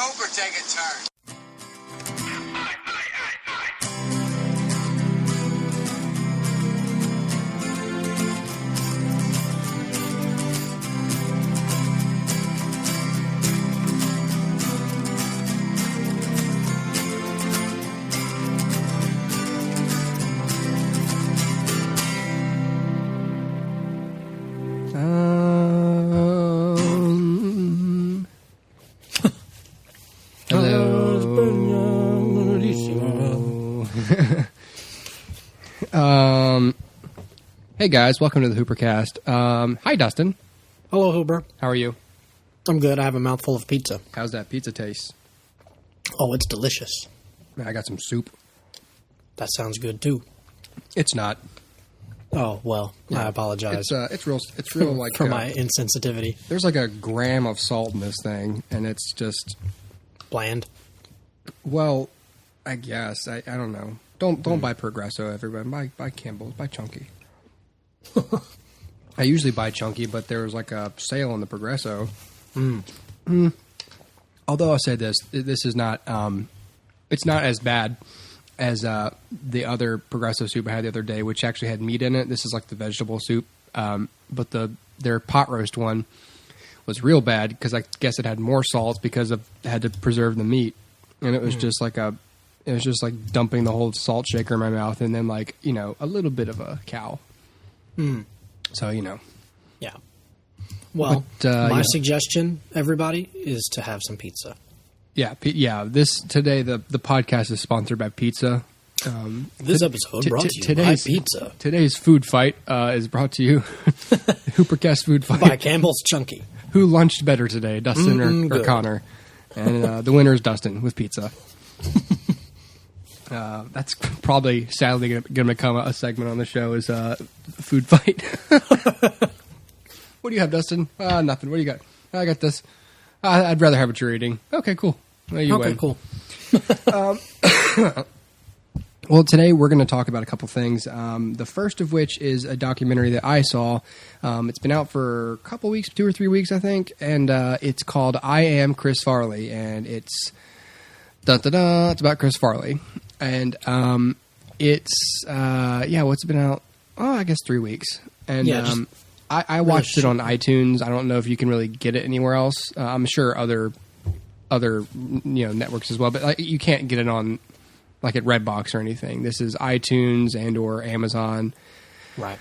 Hooper take a turn. Hey guys, welcome to the HooperCast. Hi Dustin. Hello, Hooper. How are you? I'm good. I have a mouthful of pizza. How's that pizza taste? Oh, it's delicious. I got some soup. That sounds good too. It's not. Oh well, I apologize. It's real like for my insensitivity. There's like a gram of salt in this thing, and it's just Bland. Well, I guess I don't know. Don't buy Progresso, everybody. Buy Campbell's. Buy Chunky. I usually buy Chunky, but there was like a sale on the Progresso. Although I'll say this is not it's not as bad as the other Progresso soup I had the other day, which actually had meat in it. This is like the vegetable soup, but their pot roast one was real bad because I guess it had more salt because it had to preserve the meat, and it was just like dumping the whole salt shaker in my mouth, and then like a little bit of a cow. So Yeah. Well, my suggestion, everybody, is to have some pizza. Yeah. Today the podcast is sponsored by pizza. This episode brought to you by pizza. Today's food fight is brought to you HooperCast food fight by Campbell's Chunky. Who lunched better today, Dustin or Connor? And the winner is Dustin with pizza. That's probably sadly going to become a segment on the show is food fight. What do you have, Dustin? Nothing. What do you got? I got this. I'd rather have what you're eating. Okay, cool. Well, you win. Cool. Well, today we're going to talk about a couple things. The first of which is a documentary that I saw. It's been out for a couple weeks, 2 or 3 weeks, I think, and it's called I Am Chris Farley, and it's it's about Chris Farley. And it's what's been out? Oh, I guess 3 weeks. And I watched it on iTunes. I don't know if you can really get it anywhere else. I'm sure other networks as well, but like, you can't get it on like at Redbox or anything. This is iTunes and or Amazon. Right.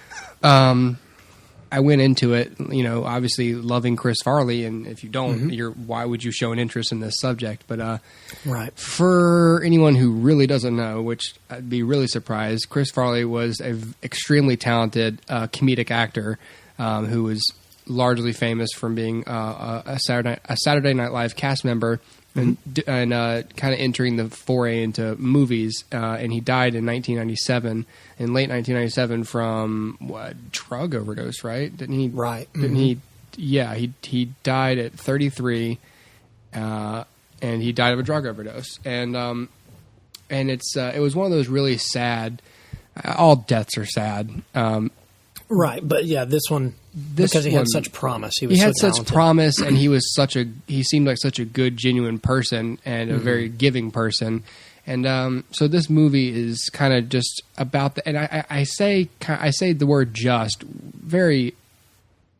I went into it, obviously loving Chris Farley, and if you don't, why would you show an interest in this subject? But right. For anyone who really doesn't know, which I'd be really surprised, Chris Farley was an extremely talented comedic actor who was largely famous from being a Saturday Night Live cast member and kind of entering the foray into movies. And he died in 1997. In late 1997 from drug overdose, right? Didn't he? Right. Didn't he? Yeah, he died at 33, and he died of a drug overdose. And it was one of those really sad. All deaths are sad. Right, but yeah, this one because he had such promise. He had such promise, and he seemed like such a good, genuine person and a very giving person. And so this movie is kind of just about the. And I say the word "just" very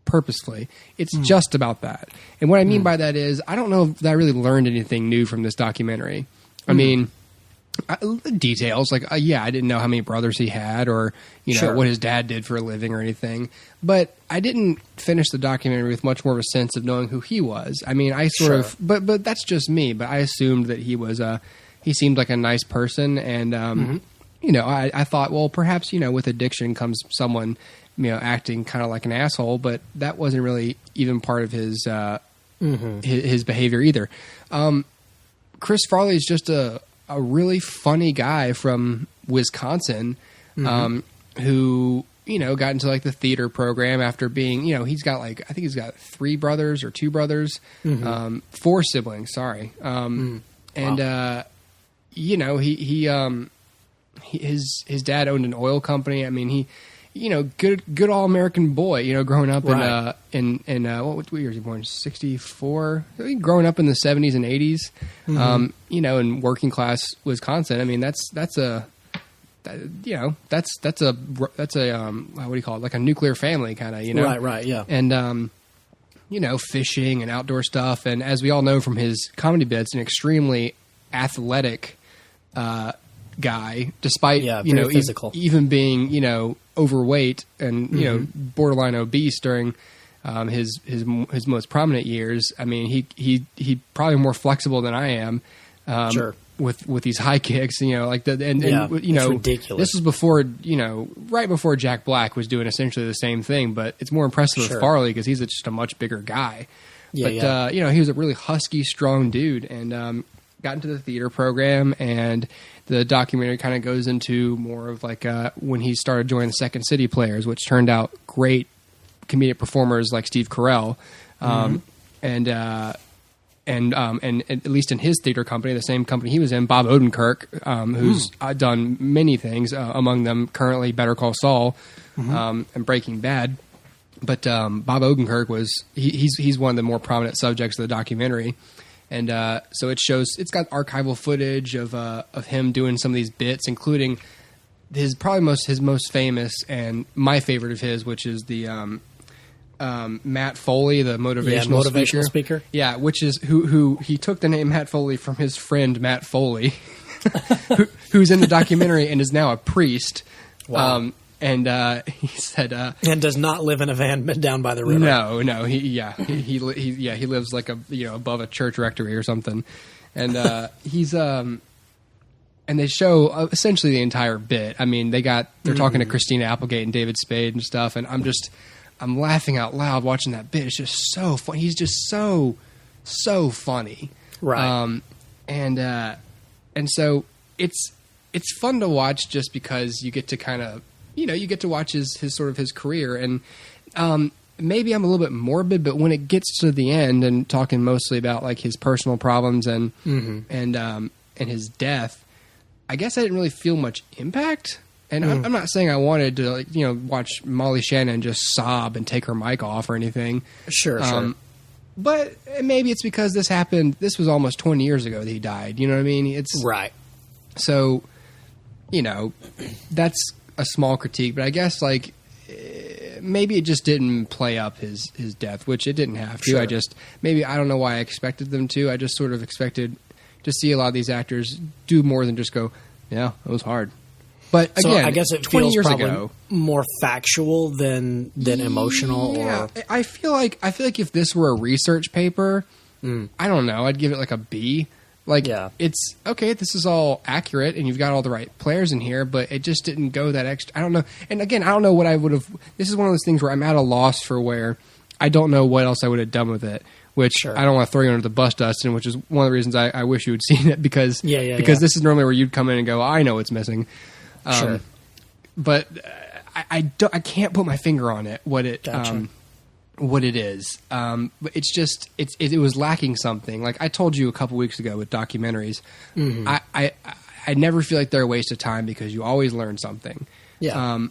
purposefully. It's just about that. And what I mean by that is, I don't know that I really learned anything new from this documentary. I mean, details like I didn't know how many brothers he had, or what his dad did for a living, or anything. But I didn't finish the documentary with much more of a sense of knowing who he was. I mean, I sort of, but that's just me. But I assumed that he was he seemed like a nice person, and I thought, well, perhaps with addiction comes someone acting kind of like an asshole, but that wasn't really even part of his his behavior either. Chris Farley is just a really funny guy from Wisconsin who got into like the theater program after being he's got I think he's got 3 brothers or 2 brothers, 4 siblings. Sorry, and his dad owned an oil company. I mean, good all American boy, growing up in what year was he born? 64. Growing up in the 70s and 80s, in working class Wisconsin. I mean, that's a what do you call it? Like a nuclear family kind of, Right, yeah. And fishing and outdoor stuff. And as we all know from his comedy bits, an extremely athletic guy, despite physical. even being overweight and borderline obese during his most prominent years. I mean, he probably more flexible than I am. Sure. With these high kicks, it's ridiculous. This was before, right before Jack Black was doing essentially the same thing, but it's more impressive with Farley because he's just a much bigger guy. He was a really husky, strong dude, and got into the theater program, and the documentary kind of goes into more of like when he started joining the Second City Players, which turned out great comedic performers like Steve Carell, and at least in his theater company, the same company he was in, Bob Odenkirk, who's done many things, among them currently Better Call Saul and Breaking Bad. But Bob Odenkirk he's one of the more prominent subjects of the documentary. And so it's got archival footage of him doing some of these bits, including his most famous and my favorite of his, which is the Matt Foley, the motivational speaker. Yeah, which is who he took the name Matt Foley from his friend Matt Foley, who's in the documentary and is now a priest. Wow. He said, and does not live in a van down by the river. No, he lives like above a church rectory or something, and he's and they show essentially the entire bit. I mean, they're talking to Christina Applegate and David Spade and stuff, and I'm laughing out loud watching that bit. It's just so fun. He's just so funny, right? And so it's fun to watch just because you get to kind of. You get to watch his sort of his career, and maybe I'm a little bit morbid, but when it gets to the end and talking mostly about like his personal problems and his death, I guess I didn't really feel much impact. And I'm not saying I wanted to watch Molly Shannon just sob and take her mic off or anything. Sure. But maybe it's because this happened. This was almost 20 years ago that he died. You know what I mean? It's right. So, that's a small critique, but I guess like maybe it just didn't play up his death, which it didn't have to. Sure. I don't know why I expected them to. I just sort of expected to see a lot of these actors do more than just go, yeah, it was hard. But again, I guess it 20 feels years probably ago, more factual than emotional. Yeah, or I feel like if this were a research paper, I don't know, I'd give it like a B. Like, it's okay, this is all accurate, and you've got all the right players in here, but it just didn't go that extra. I don't know. And again, I don't know what I would have. This is one of those things where I'm at a loss for where I don't know what else I would have done with it, which I don't want to throw you under the bus, Dustin, which is one of the reasons I wish you had seen it, because this is normally where you'd come in and go, I know what's missing. Sure. But I can't put my finger on it, what it is. But it's just it was lacking something. Like I told you a couple weeks ago with documentaries, I never feel like they're a waste of time because you always learn something. Yeah.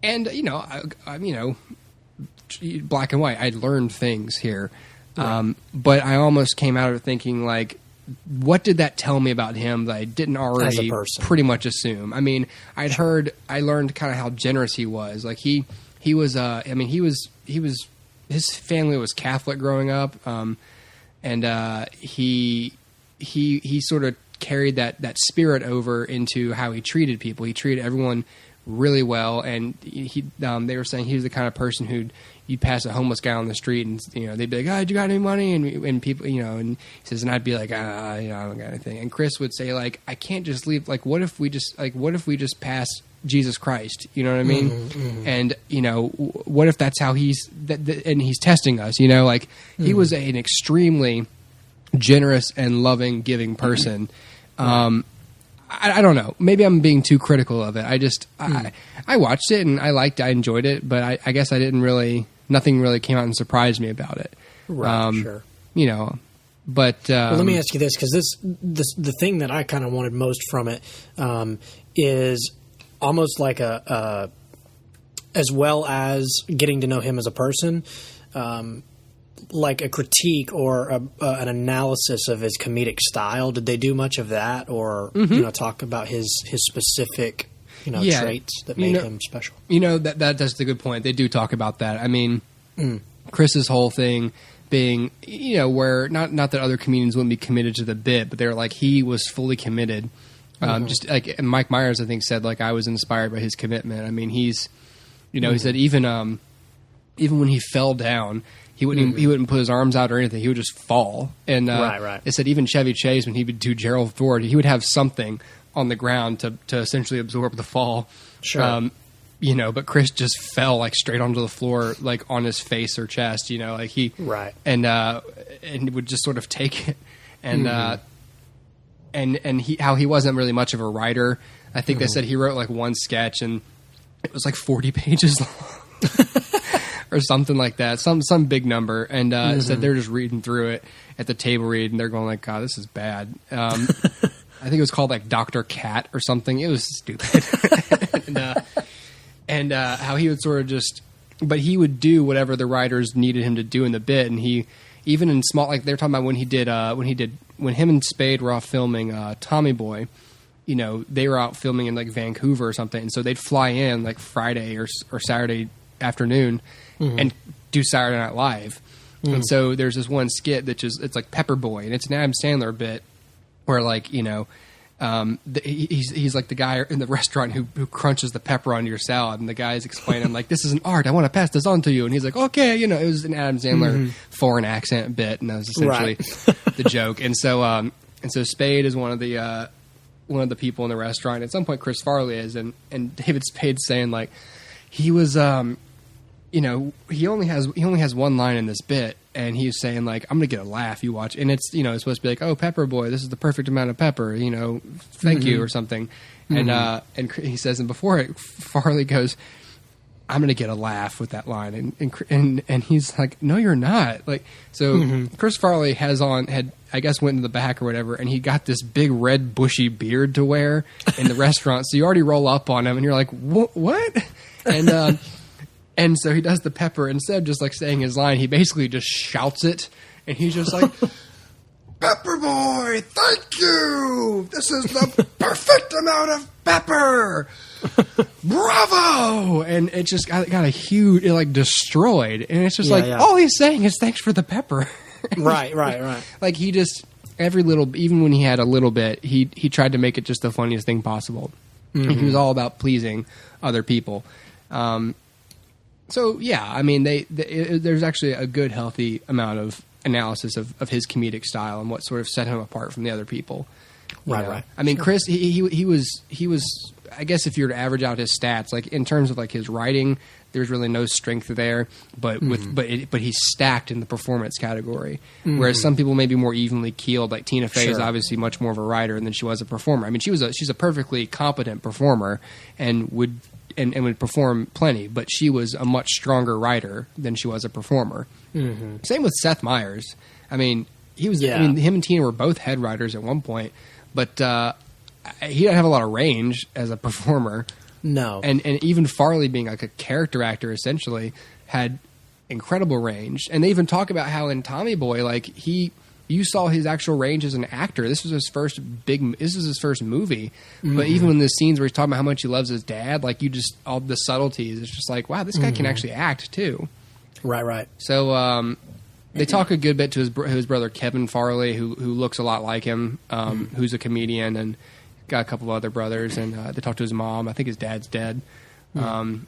And black and white, I learned things here. Right. But I almost came out of it thinking like, what did that tell me about him that I didn't already pretty much assume? I mean, I learned kind of how generous he was. Like he was, his family was Catholic growing up. And he sort of carried that spirit over into how he treated people. He treated everyone really well. And they were saying he was the kind of person you'd pass a homeless guy on the street and, they'd be like, oh, do you got any money? And people, and he says, and I'd be like, I don't got anything. And Chris would say like, I can't just leave. Like, what if we just pass Jesus Christ? You know what I mean? Mm-hmm. And, what if that's how and he's testing us, like he was an extremely generous and loving, giving person. I don't know. Maybe I'm being too critical of it. I watched it and I enjoyed it, but I guess nothing really came out and surprised me about it. Right, sure. But well, let me ask you this, because the thing that I kind of wanted most from it is almost like a as well as getting to know him as a person, like a critique or an analysis of his comedic style? Did they do much of that, or talk about his specific traits that made him special? That's the good point. They do talk about that. I mean, Chris's whole thing being, where not that other comedians wouldn't be committed to the bit, but they're like, he was fully committed. Just like Mike Myers, I think, said, like, I was inspired by his commitment. I mean, he's, he said even when he fell down, he wouldn't put his arms out or anything. He would just fall. And right. They said even Chevy Chase, when he would do Gerald Ford, he would have something on the ground to essentially absorb the fall. Sure. But Chris just fell like straight onto the floor, like on his face or chest, like he, right. And would just sort of take it. And, and he wasn't really much of a writer. I think they said he wrote like one sketch and it was like 40 pages long or something like that. Some big number. And, said they're just reading through it at the table read and they're going like, God, this is bad. I think it was called like Dr. Cat or something. It was stupid. And how he would sort of but he would do whatever the writers needed him to do in the bit. And he, even in small, like they're talking about when him and Spade were off filming Tommy Boy, they were out filming in like Vancouver or something. And so they'd fly in like Friday or Saturday afternoon and do Saturday Night Live. And so there's this one skit it's like Pepper Boy, and it's an Adam Sandler bit where like, he's like the guy in the restaurant who crunches the pepper onto your salad, and the guy's explaining like, this is an art, I want to pass this on to you, and he's like, okay, it was an Adam Sandler foreign accent bit, and that was essentially the joke. And so Spade is one of the people in the restaurant. At some point Chris Farley is, and David Spade's saying like, he was he only has one line in this bit, and he's saying like, I'm gonna get a laugh, you watch. And it's it's supposed to be like, oh, Pepper Boy, this is the perfect amount of pepper, thank you or something. And he says, and before it, Farley goes, I'm gonna get a laugh with that line, and he's like, no, you're not. Like, so Chris Farley had I guess went in the back or whatever, and he got this big red bushy beard to wear in the restaurant, so you already roll up on him and you're like, what? And so he does the pepper. Instead of just like saying his line, he basically just shouts it. And he's just like, Pepper Boy, thank you. This is the perfect amount of pepper. Bravo. And it just got a huge, it like destroyed. And it's just all he's saying is thanks for the pepper. Right. Like he just, even when he had a little bit, he tried to make it just the funniest thing possible. He was all about pleasing other people. So yeah, I mean, there's actually a good, healthy amount of analysis of his comedic style and what sort of set him apart from the other people. Right. I mean, Chris, he was. I guess if you were to average out his stats, like in terms of like his writing, there's really no strength there. But but he's stacked in the performance category. Whereas some people may be more evenly keeled. Like Tina Fey is obviously much more of a writer than she was a performer. I mean, she's a perfectly competent performer and would perform plenty, but she was a much stronger writer than she was a performer. Same with Seth Meyers. I mean, him and Tina were both head writers at one point, but he didn't have a lot of range as a performer. No. And even Farley, being like a character actor, essentially had incredible range. And they even talk about how in Tommy Boy, like you saw his actual range as an actor. This was his first movie. But even in the scenes where he's talking about how much he loves his dad, like all the subtleties, it's just like, wow, this guy can actually act too. Right. So they talk a good bit to his brother Kevin Farley, who looks a lot like him, who's a comedian and got a couple of other brothers. And they talk to his mom. I think his dad's dead. So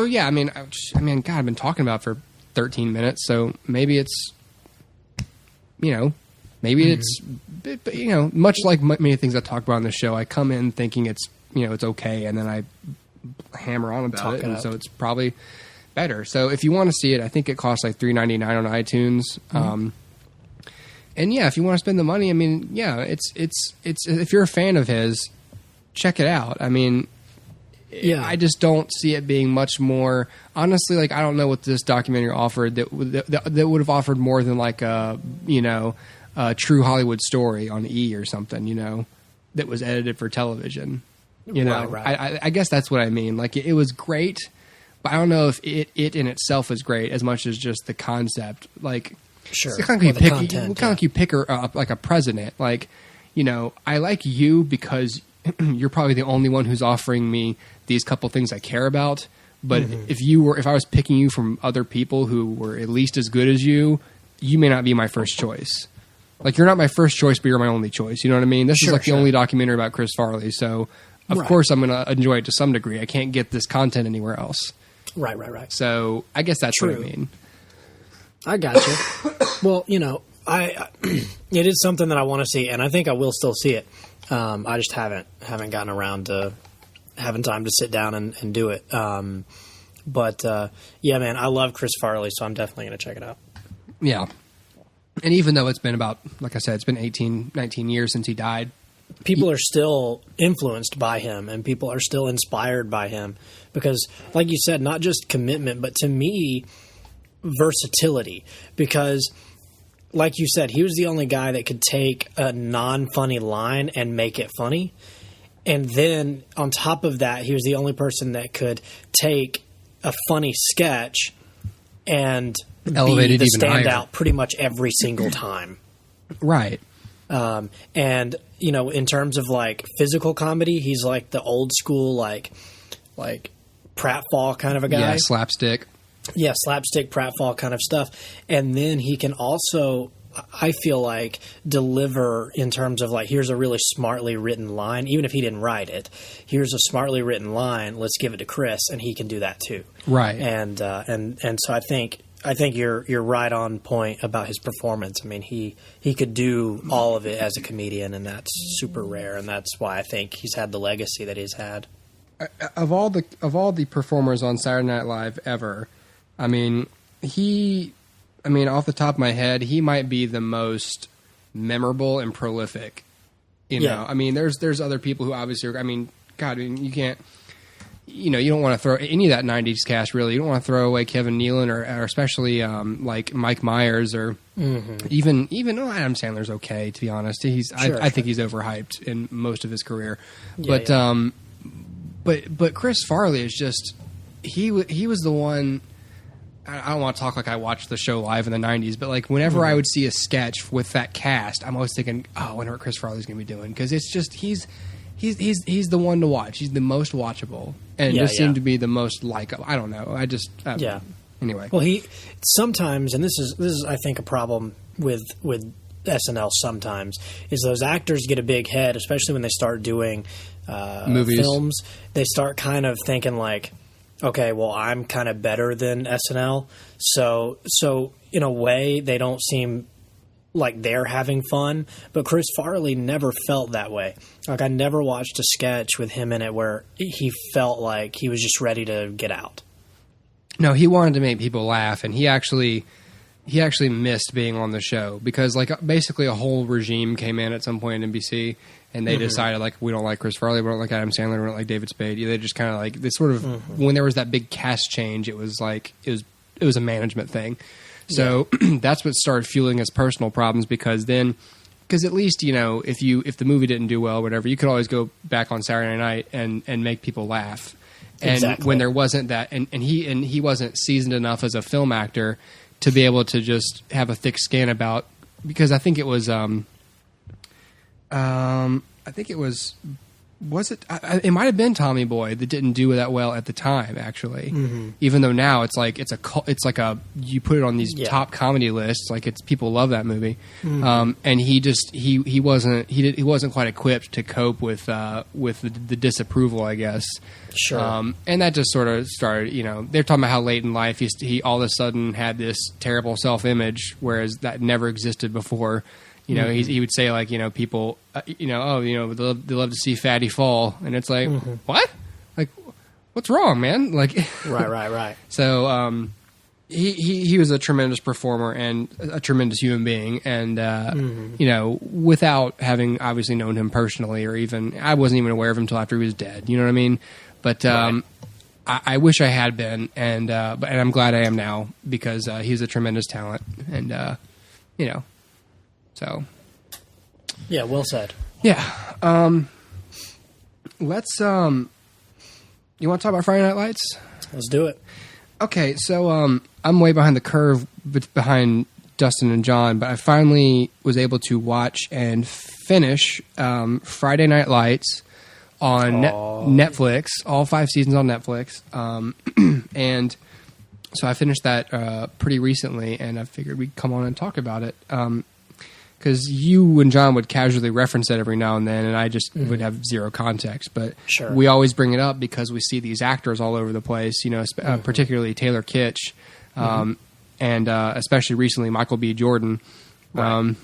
yeah, I mean, God, I've been talking about it for 13 minutes. So maybe it's. It's, much like many things I talk about on the show, I come in thinking it's okay, and then I hammer on about it, and so it's probably better. So if you want to see it, I think it costs like $3.99 on iTunes. And yeah, if you want to spend the money, I mean, yeah, it's if you're a fan of his, check it out. I mean, I just don't see it being much more. Honestly, like I don't know what this documentary offered that would have offered more than like a True Hollywood Story on E! Or something, that was edited for television. You know, Right. I guess that's what I mean. Like it was great, but I don't know if it in itself is great as much as just the concept. Like, Sure. it's kind of like you pick her up like a president. Like, you know, I like you because you're probably the only one who's offering me these couple things I care about. But if I was picking you from other people who were at least as good as you may not be my first choice. Like, you're not my first choice, but you're my only choice. You know what I mean? This is like the only documentary about Chris Farley. So, of course, I'm going to enjoy it to some degree. I can't get this content anywhere else. Right. So, I guess that's what I mean. I got you. Well, you know, it is something that I want to see, and I think I will still see it. I just haven't gotten around to having time to sit down and do it. But yeah, man, I love Chris Farley, so I'm definitely going to check it out. Yeah. And even though it's been about, like I said, it's been 18, 19 years since he died. People are still influenced by him, and people are still inspired by him because, like you said, not just commitment, but to me, versatility. Because, like you said, he was the only guy that could take a non-funny line and make it funny. And then, on top of that, he was the only person that could take a funny sketch and elevated be the even standout higher pretty much every single time. Right. And, you know, in terms of, like, physical comedy, he's like the old school, like pratfall kind of a guy. Yeah, slapstick. Yeah, slapstick, pratfall kind of stuff. And then he can also, I feel like, deliver in terms of, like, here's a really smartly written line. Even if he didn't write it, here's a smartly written line. Let's give it to Chris, and he can do that too. Right. And so I think you're right on point about his performance. I mean, he could do all of it as a comedian, and that's super rare, and that's why I think he's had the legacy that he's had. Of all the performers on Saturday Night Live ever, I mean, off the top of my head, he might be the most memorable and prolific. You know, I mean, there's other people who obviously are, I mean, God, I mean, you can't, you know, you don't want to throw any of that 90s cast, really. You don't want to throw away Kevin Nealon or especially like Mike Myers or even Adam Sandler's okay, to be honest. I think he's overhyped in most of his career. But Chris Farley is just, he was the one. I don't want to talk like I watched the show live in the 90s, but like whenever I would see a sketch with that cast, I'm always thinking, oh, I wonder what Chris Farley's going to be doing. Because it's just, he's the one to watch. He's the most watchable and just seemed to be the most likable. I don't know. Anyway. Well, he sometimes, and this is I think a problem with SNL sometimes, is those actors get a big head, especially when they start doing movies, films. They start kind of thinking like, okay, well, I'm kind of better than SNL. So in a way, they don't seem like they're having fun. But Chris Farley never felt that way. Like, I never watched a sketch with him in it where he felt like he was just ready to get out. No, he wanted to make people laugh, and he actually missed being on the show because, like, basically a whole regime came in at some point in NBC, and they decided, like, we don't like Chris Farley, we don't like Adam Sandler, we don't like David Spade. They just kind of, like, they sort of, when there was that big cast change, it was like, it was a management thing. So that's what started fueling his personal problems because at least, you know, if the movie didn't do well, whatever, you could always go back on Saturday night and make people laugh. And when there wasn't that, and he wasn't seasoned enough as a film actor to be able to just have a thick skin about, because I think it was, it might have been Tommy Boy that didn't do that well at the time, actually. Even though now it's like you put it on these top comedy lists, like it's people love that movie, and he wasn't quite equipped to cope with the disapproval, I guess. Sure. And that just sort of started. You know, they're talking about how late in life he all of a sudden had this terrible self-image, whereas that never existed before. You know, he would say, like, you know, people, they love to see Fatty fall. And it's like, what? Like, what's wrong, man? Like, Right. So he was a tremendous performer and a tremendous human being. And, you know, without having obviously known him personally or even, I wasn't even aware of him until after he was dead. You know what I mean? But I wish I had been. And I'm glad I am now because he's a tremendous talent. And, you know. So, yeah, well said. Yeah. Let's you want to talk about Friday Night Lights? Let's do it. Okay, so I'm way behind the curve behind Dustin and John, but I finally was able to watch and finish Friday Night Lights on Netflix, all 5 seasons on Netflix. And so I finished that pretty recently, and I figured we'd come on and talk about it. Because you and John would casually reference it every now and then, and I just would have zero context. But we always bring it up because we see these actors all over the place, you know, particularly Taylor Kitsch, and especially recently Michael B. Jordan. Right.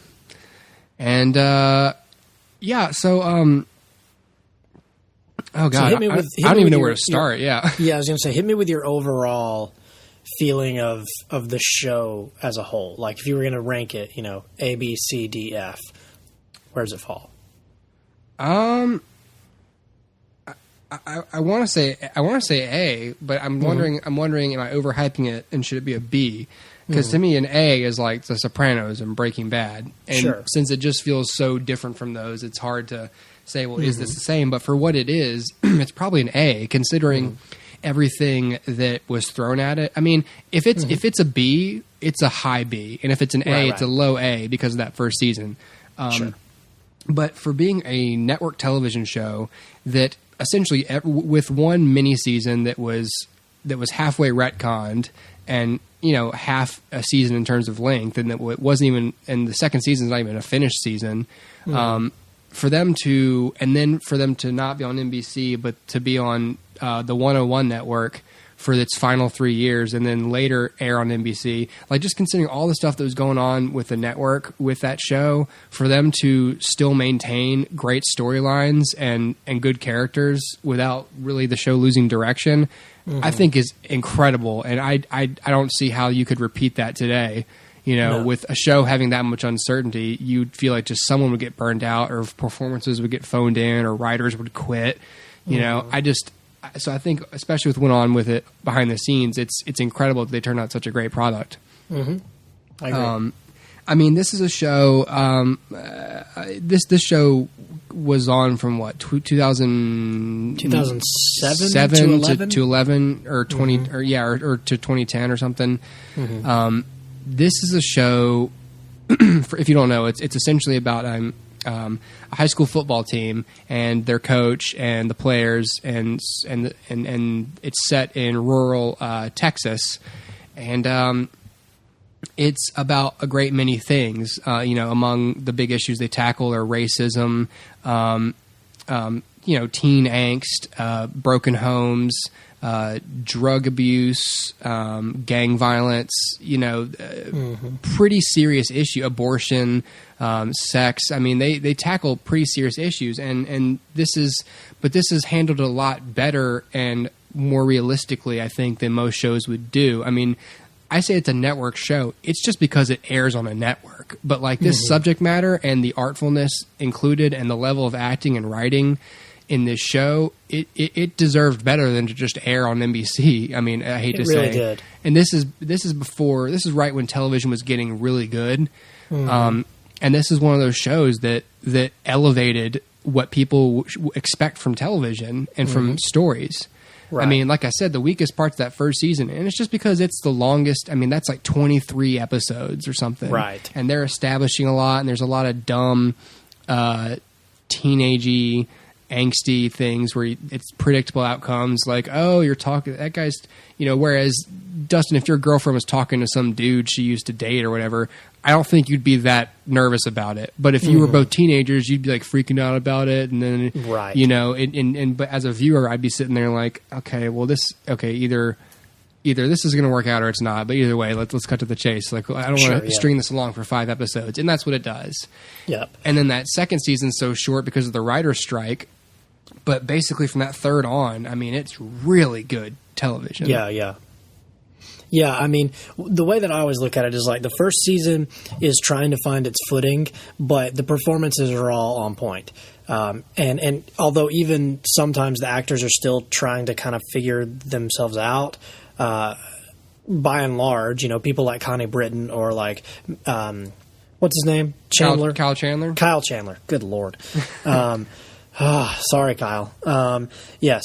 Oh, God, so I don't even know where to start, Yeah, I was going to say, hit me with your overall feeling of the show as a whole. Like, if you were going to rank it, you know, A, B, C, D, F, where does it fall? I want to say A, but I'm wondering, am I overhyping it, and should it be a B? Because to me, an A is like The Sopranos and Breaking Bad, and since it just feels so different from those, it's hard to say, well, is this the same? But for what it is, it's probably an A, considering everything that was thrown at it. I mean, if it's a B, it's a high B, and if it's an A, it's a low A because of that first season. But for being a network television show that essentially, with one mini season that was halfway retconned, and you know, half a season in terms of length, and it wasn't even, and the second season is not even a finished season. For them to not be on NBC, but to be on the 101 network for its final 3 years, and then later air on NBC, like, just considering all the stuff that was going on with the network with that show, for them to still maintain great storylines and good characters without really the show losing direction, I think is incredible. And I don't see how you could repeat that today. You know, with a show having that much uncertainty, you'd feel like just someone would get burned out, or performances would get phoned in, or writers would quit. You know, so I think, especially with what went on with it behind the scenes, it's incredible that they turned out such a great product. I agree. I mean, this is a show. This show was on from what, 2007 to 11 or 20 or to 2010 or something. This is a show. If you don't know, it's essentially about a high school football team and their coach and the players, and it's set in rural Texas, and it's about a great many things. You know, among the big issues they tackle are racism, you know, teen angst, broken homes, drug abuse, gang violence, you know, pretty serious issue, abortion, sex. I mean, they tackle pretty serious issues, and this is handled a lot better and more realistically, I think, than most shows would do. I mean, I say it's a network show. It's just because it airs on a network, but like this subject matter and the artfulness included and the level of acting and writing in this show, it deserved better than to just air on NBC. I mean, I hate to say, really did. And this is right when television was getting really good, and this is one of those shows that elevated what people expect from television and from stories. Right. I mean, like I said, the weakest part's that first season, and it's just because it's the longest. I mean, that's like 23 episodes or something, right? And they're establishing a lot, and there's a lot of dumb, teenagey, angsty things where it's predictable outcomes, like, oh, you're talking, that guy's, you know, whereas Dustin, if your girlfriend was talking to some dude she used to date or whatever, I don't think you'd be that nervous about it. But if you were both teenagers, you'd be like freaking out about it, and then you know, but as a viewer, I'd be sitting there like, okay, well, either this is going to work out or it's not, but either way, let's cut to the chase. Like, I don't want to string this along for 5 episodes, and that's what it does. Yep. And then that second season's so short because of the writer's strike, but basically from that third on, I mean, it's really good television. Yeah, I mean, the way that I always look at it is like the first season is trying to find its footing, but the performances are all on point. And although even sometimes the actors are still trying to kind of figure themselves out, by and large, you know, people like Connie Britton or like, what's his name? Chandler? Kyle Chandler? Kyle Chandler. Good Lord. Sorry, Kyle. Yes.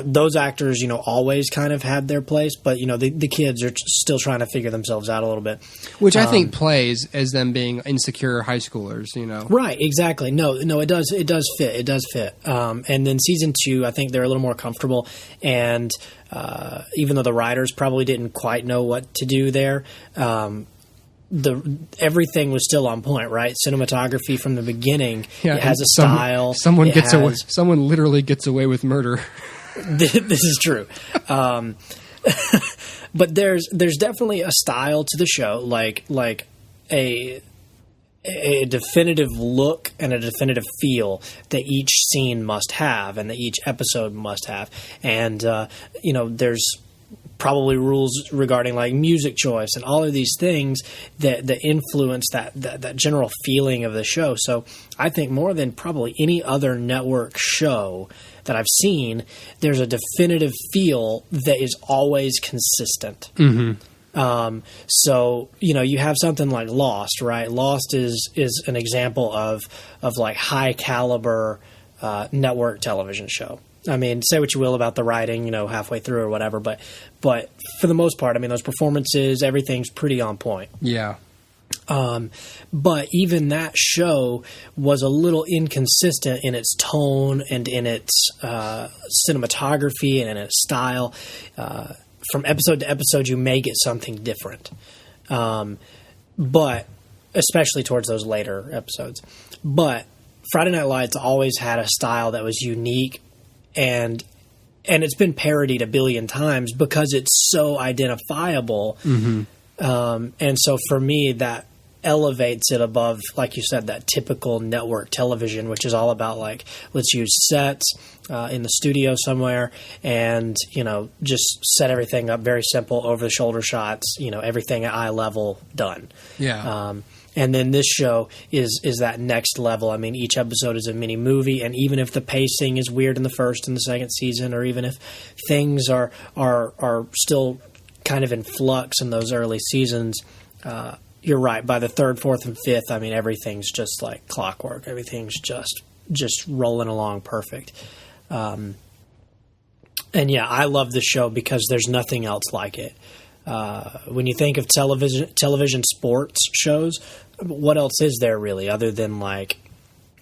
Those actors, always kind of had their place, but, the kids are still trying to figure themselves out a little bit. Which I think plays as them being insecure high schoolers, Right, exactly. No, it does fit. It does fit. And then season 2, I think they're a little more comfortable, and even though the writers probably didn't quite know what to do there, everything was still on point, right? Cinematography from the beginning, it has a style. Someone literally gets away with murder. This is true. But there's definitely a style to the show, like a definitive look and a definitive feel that each scene must have and that each episode must have. And, there's probably rules regarding like music choice and all of these things that influence that general feeling of the show. So I think more than probably any other network show that I've seen, there's a definitive feel that is always consistent. Mm-hmm. So, you have something like Lost, right? Lost is an example of like high caliber network television show. I mean, say what you will about the writing, halfway through or whatever, but for the most part, I mean, those performances, everything's pretty on point. Yeah. But even that show was a little inconsistent in its tone and in its cinematography and in its style. From episode to episode, you may get something different. But especially towards those later episodes. But Friday Night Lights always had a style that was unique, and it's been parodied a billion times because it's so identifiable. Mm-hmm. And so for me, that elevates it above, like you said, that typical network television, which is all about like, let's use sets in the studio somewhere and, just set everything up very simple, over the shoulder shots, everything at eye level done. Yeah. And then this show is that next level. I mean, each episode is a mini movie, and even if the pacing is weird in the first and the second season, or even if things are still kind of in flux in those early seasons, you're right. By the third, fourth, and fifth, I mean, everything's just like clockwork. Everything's just rolling along perfect. And yeah, I love the show because there's nothing else like it. When you think of television sports shows, what else is there really other than like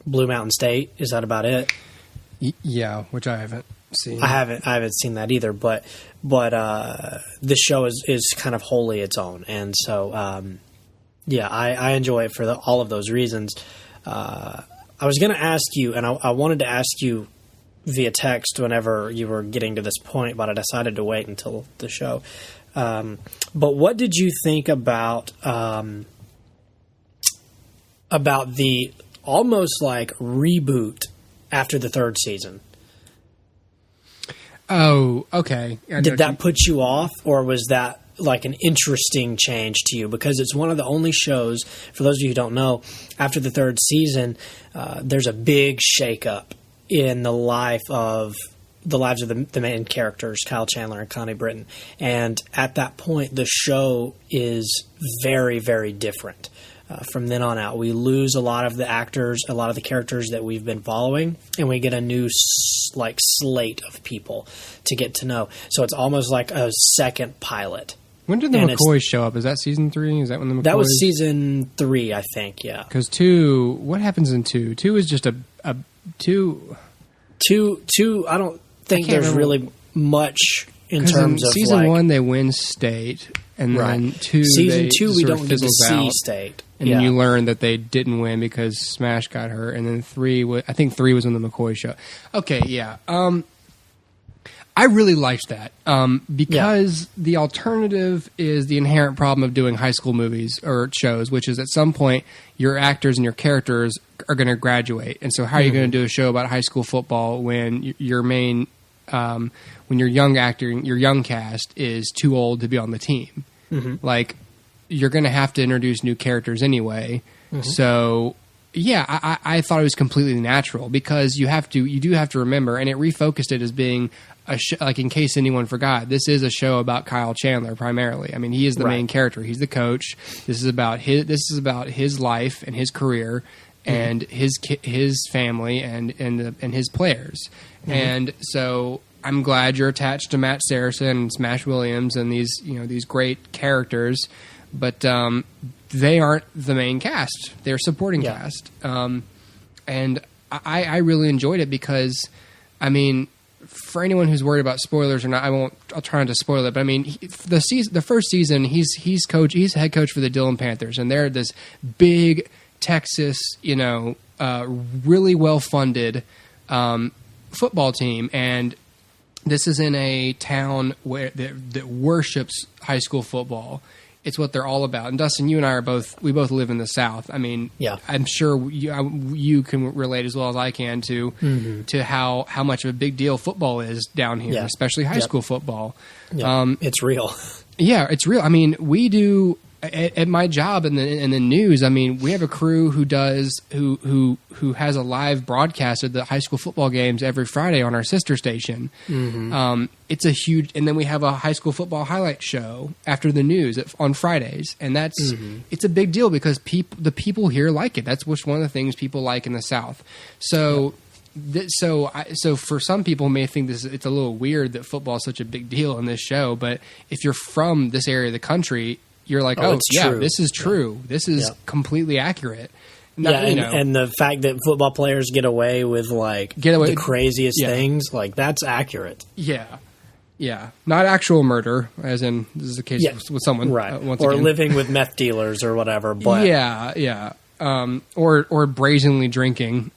Blue Mountain State? Is that about it? Yeah, which I haven't seen. I haven't seen that either. But this show is kind of wholly its own, and so I enjoy it for all of those reasons. I was going to ask you, and I wanted to ask you via text whenever you were getting to this point, but I decided to wait until the show. But what did you think about the almost like reboot after the third season? Oh, okay. Did that put you off, or was that like an interesting change to you? Because it's one of the only shows, for those of you who don't know, after the third season, there's a big shakeup in the lives of the main characters, Kyle Chandler and Connie Britton. And at that point, the show is very, very different. From then on out, we lose a lot of the actors, a lot of the characters that we've been following, and we get a new slate of people to get to know. So it's almost like a second pilot. When did the McCoys show up? Is that season 3? Is that when the McCoys? That was season 3, I think. Yeah. Because 2, what happens in 2? 2 is just a 2. 2. I don't think there's really much in terms of season 1 they win state, and then 2 season 2 we don't get to see state. And then you learn that they didn't win because Smash got hurt. And then 3, I think 3 was on the McCoy show. Okay, yeah. I really liked that because the alternative is the inherent problem of doing high school movies or shows, which is at some point your actors and your characters are going to graduate. And so how are you going to do a show about high school football when your main when your young actor, your young cast is too old to be on the team? Mm-hmm. Like, you're going to have to introduce new characters anyway. Mm-hmm. So, yeah, I thought it was completely natural because you do have to remember, and it refocused it as being a like, in case anyone forgot, this is a show about Kyle Chandler primarily. I mean, he is the main character. He's the coach. This is about his life and his career, and his family and his players. And so I'm glad you're attached to Matt Saracen and Smash Williams and these great characters, but they aren't the main cast. They're supporting cast. And I really enjoyed it because, I mean, for anyone who's worried about spoilers or not, I'll try not to spoil it, but I mean, the first season, he's head coach for the Dillon Panthers, and they're this big Texas, really well-funded football team, and this is in a town that worships high school football. It's what they're all about. And Dustin, you and I we both live in the South. I mean, I'm sure you can relate as well as I can to how much of a big deal football is down here, especially high school football. It's real. Yeah, it's real. I mean, we do at my job in the news. I mean, we have a crew who has a live broadcast of the high school football games every Friday on our sister station. It's a huge, and then we have a high school football highlight show after the news on Fridays, and that's it's a big deal because the people here like it. That's one of the things people like in the South. So. So for some people may think it's a little weird that football is such a big deal in this show, but if you're from this area of the country, you're like, true. This is true. This is completely accurate. And the fact that football players get away with the craziest things, that's accurate. Yeah. Not actual murder, as in this is the case with someone, right? Or living with meth dealers or whatever. But or brazenly drinking.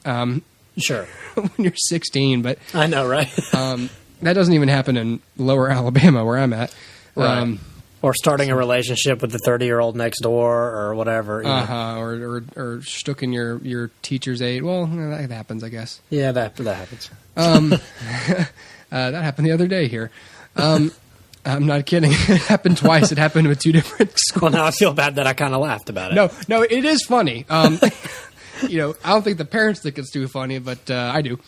Sure. When you're 16, but I know, right? That doesn't even happen in Lower Alabama, where I'm at. Right. Or starting a relationship with the 30-year-old next door, or whatever. Or sticking your teacher's aide. Well, that happens, I guess. Yeah, that happens. That happened the other day here. I'm not kidding. It happened twice. It happened with two different schools. Well, now I feel bad that I kind of laughed about it. No, it is funny. I don't think the parents think it's too funny, but I do.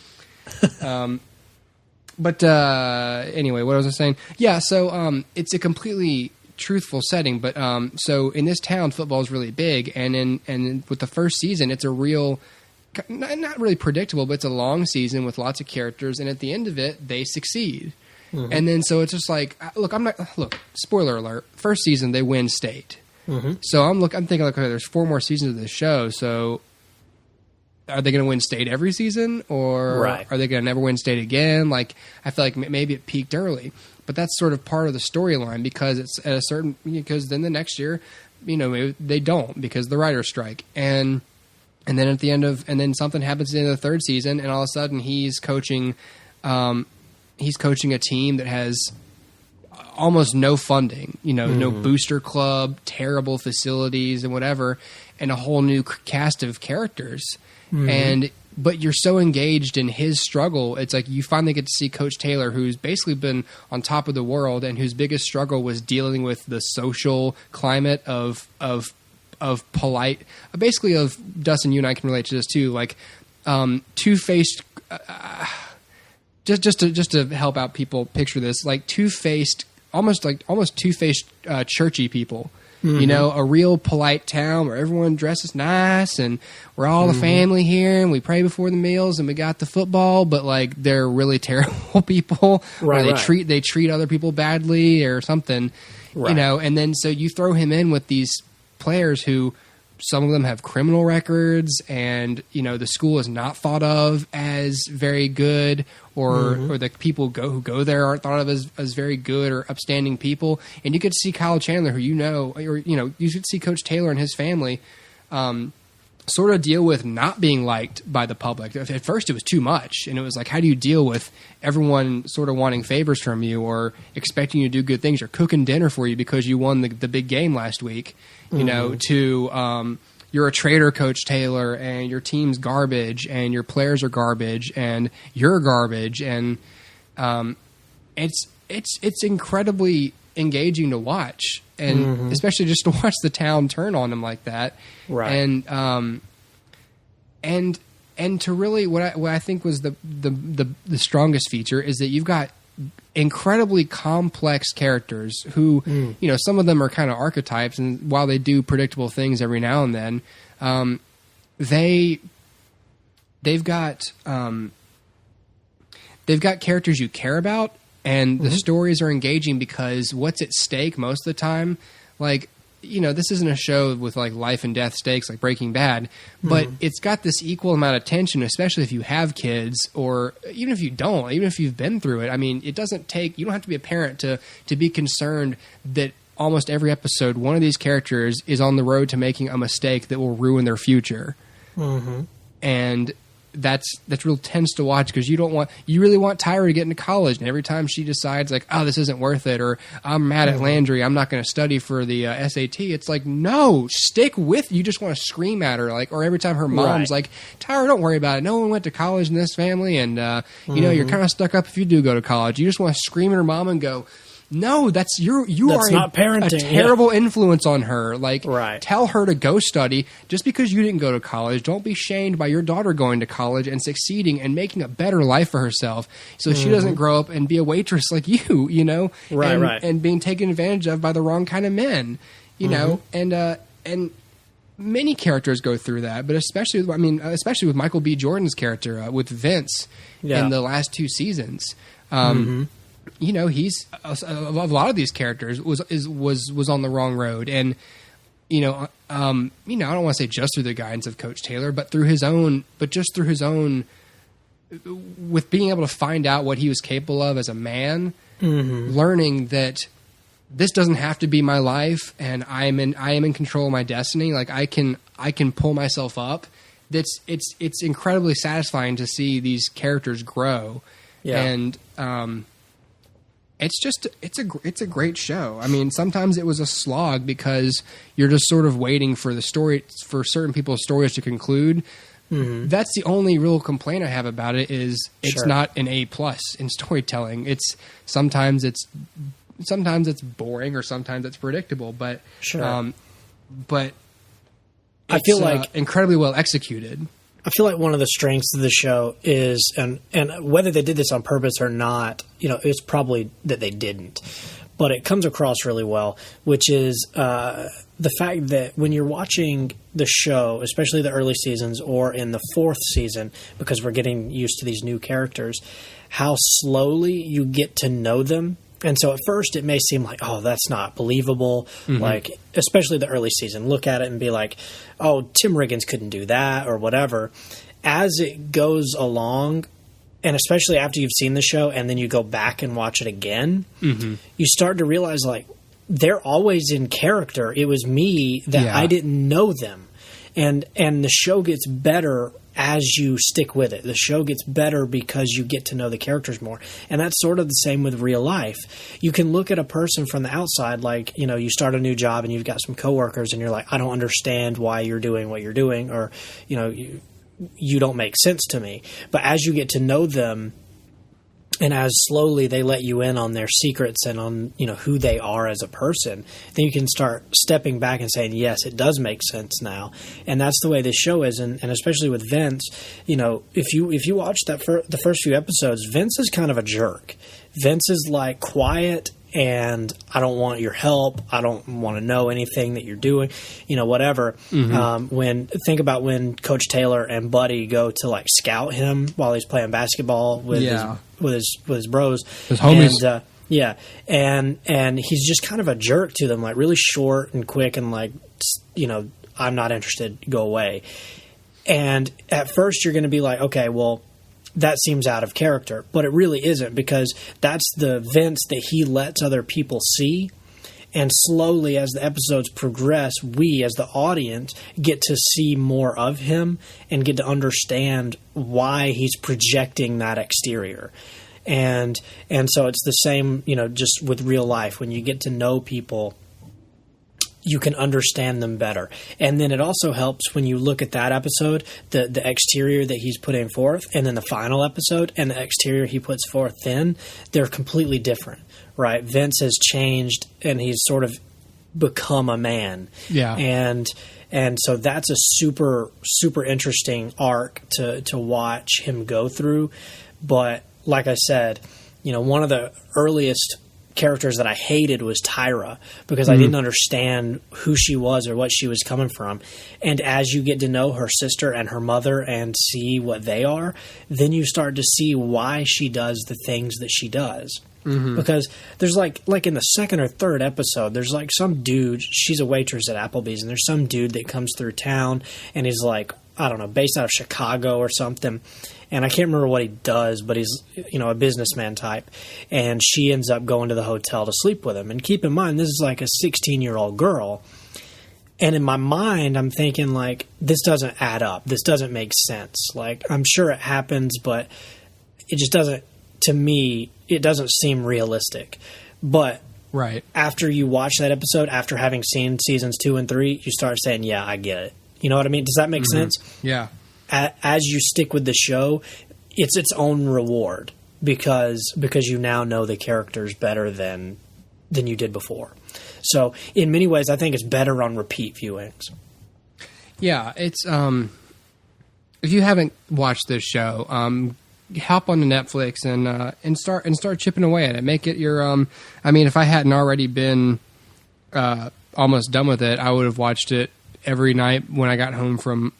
Anyway, what was I saying? Yeah, so it's a completely truthful setting, but so in this town, football is really big, and with the first season, it's a real, not really predictable, but it's a long season with lots of characters, and at the end of it, they succeed. And then so it's just like, look, spoiler alert, first season, they win state. So I'm thinking, okay, there's 4 more seasons of this show, so are they going to win state every season, or are they going to never win state again? I feel like maybe it peaked early, but that's sort of part of the storyline because it's at a certain, because then the next year, maybe they don't because the writers strike, and then at the end of, and then something happens at the end of the 3rd season, and all of a sudden he's coaching a team that has almost no funding, no booster club, terrible facilities and whatever, and a whole new cast of characters. But you're so engaged in his struggle. It's like you finally get to see Coach Taylor, who's basically been on top of the world and whose biggest struggle was dealing with the social climate of polite, basically of Dustin, you and I can relate to this too, two-faced, just to help out people picture this, two-faced, almost two-faced churchy people. A real polite town where everyone dresses nice and we're all a family here and we pray before the meals and we got the football, but they're really terrible people. They treat other people badly or something, and then so you throw him in with these players who some of them have criminal records and, the school is not thought of as very good or the people who go there aren't thought of as very good or upstanding people. And you get to see Kyle Chandler, who you should see Coach Taylor and his family sort of deal with not being liked by the public. At first it was too much. And it was like, how do you deal with everyone sort of wanting favors from you or expecting you to do good things or cooking dinner for you because you won the big game last week, to you're a traitor, Coach Taylor, and your team's garbage, and your players are garbage, and you're garbage, and it's incredibly engaging to watch, and especially just to watch the town turn on him like that, and to really what I think was the strongest feature is that you've got incredibly complex characters who, some of them are kind of archetypes, and while they do predictable things every now and then, they've got characters you care about, and the stories are engaging because what's at stake most of the time, like, you know, this isn't a show with like life and death stakes like Breaking Bad, but it's got this equal amount of tension, especially if you have kids, or even if you don't, even if you've been through it. I mean, it doesn't take, you don't have to be a parent to be concerned that almost every episode, one of these characters is on the road to making a mistake that will ruin their future. And that's real tense to watch, because you really want Tyra to get into college, and every time she decides like, oh, this isn't worth it, or I'm mad at Landry, I'm not going to study for the SAT, it's like, no, stick with, you just want to scream at her, like, or every time her mom's like, Tyra, don't worry about it, no one went to college in this family, and you know, you're kind of stuck up if you do go to college. You just want to scream at her mom and go, no, that's you are not parenting. A terrible influence on her. Like, tell her to go study. Just because you didn't go to college, don't be shamed by your daughter going to college and succeeding and making a better life for herself, so she doesn't grow up and be a waitress like you know, and being taken advantage of by the wrong kind of men, you know, and many characters go through that, but especially with Michael B. Jordan's character with Vince in the last 2 seasons. You know, he's a lot of these characters was on the wrong road, and you know, I don't want to say just through the guidance of Coach Taylor, but through his own, with being able to find out what he was capable of as a man, learning that this doesn't have to be my life, and I am in control of my destiny. Like, I can pull myself up. It's incredibly satisfying to see these characters grow, and it's a great show. I mean, sometimes it was a slog because you're just sort of waiting for the story, for certain people's stories to conclude. That's the only real complaint I have about it, is it's not an A+ in storytelling. Sometimes it's boring, or sometimes it's predictable, but but I feel like incredibly well executed. I feel like one of the strengths of the show is, and whether they did this on purpose or not, you know, it's probably that they didn't, but it comes across really well, which is the fact that when you're watching the show, especially the early seasons or in the 4th season, because we're getting used to these new characters, how slowly you get to know them. And so at first it may seem like, oh, that's not believable. Like, especially the early season, look at it and be like, oh, Tim Riggins couldn't do that or whatever. As it goes along, and especially after you've seen the show and then you go back and watch it again, you start to realize, like, they're always in character. It was me that I didn't know them. And the show gets better as you stick with it. The show gets better because you get to know the characters more. And that's sort of the same with real life. You can look at a person from the outside, like, you know, you start a new job and you've got some coworkers and you're like, I don't understand why you're doing what you're doing, or, you know, you don't make sense to me. But as you get to know them, and as slowly they let you in on their secrets and on, you know, who they are as a person, then you can start stepping back and saying, yes, it does make sense now. And that's the way this show is. And especially with Vince, you know, if you watch the first few episodes, Vince is kind of a jerk. Vince is like quiet, and I don't want your help. I don't want to know anything that you're doing, you know, whatever. Think about when Coach Taylor and Buddy go to like scout him while he's playing basketball with his bros, his homies. And he's just kind of a jerk to them, like really short and quick, and like, you know, I'm not interested, go away. And at first you're going to be like, okay, well, that seems out of character, but it really isn't, because that's the Vince that he lets other people see. And slowly, as the episodes progress, we as the audience get to see more of him and get to understand why he's projecting that exterior. And so it's the same, you know, just with real life. When you get to know people, you can understand them better. And then it also helps when you look at that episode, the exterior that he's putting forth, and then the final episode and the exterior he puts forth then, they're completely different, right? Vince has changed, and he's sort of become a man. Yeah. And so that's a super, super interesting arc to watch him go through. But like I said, you know, one of the earliest characters that I hated was Tyra, because I didn't understand who she was or what she was coming from. And as you get to know her sister and her mother and see what they are, then you start to see why she does the things that she does. Because there's like in the second or third episode, there's like some dude, she's a waitress at Applebee's, and there's some dude that comes through town, and he's like, I don't know, based out of Chicago or something. And I can't remember what he does, but he's, a businessman type. And she ends up going to the hotel to sleep with him. And keep in mind, this is like a 16-year-old girl. And in my mind, I'm thinking, like, this doesn't add up. This doesn't make sense. Like, I'm sure it happens, but it just doesn't, to me, it doesn't seem realistic. But right after you watch that episode, after having seen seasons 2 and 3, you start saying, yeah, I get it. You know what I mean? Does that make sense? Yeah. As you stick with the show, it's its own reward because you now know the characters better than you did before. So in many ways, I think it's better on repeat viewings. Yeah, it's if you haven't watched this show, hop onto Netflix and start chipping away at it. Make it your I mean, if I hadn't already been almost done with it, I would have watched it every night when I got home from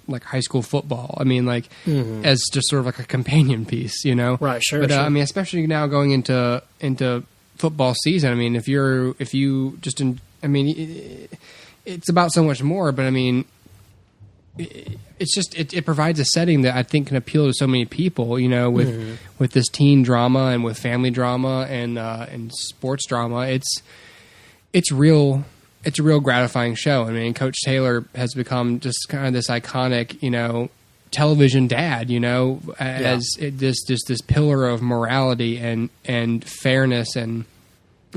like high school football. I mean, like as just sort of like a companion piece, Right, sure. But sure. I mean, especially now going into football season. I mean, it's about so much more. But I mean, it's just it provides a setting that I think can appeal to so many people. With this teen drama and with family drama and sports drama. It's real. It's a real gratifying show. I mean, Coach Taylor has become just kind of this iconic, television dad, as this pillar of morality and fairness, and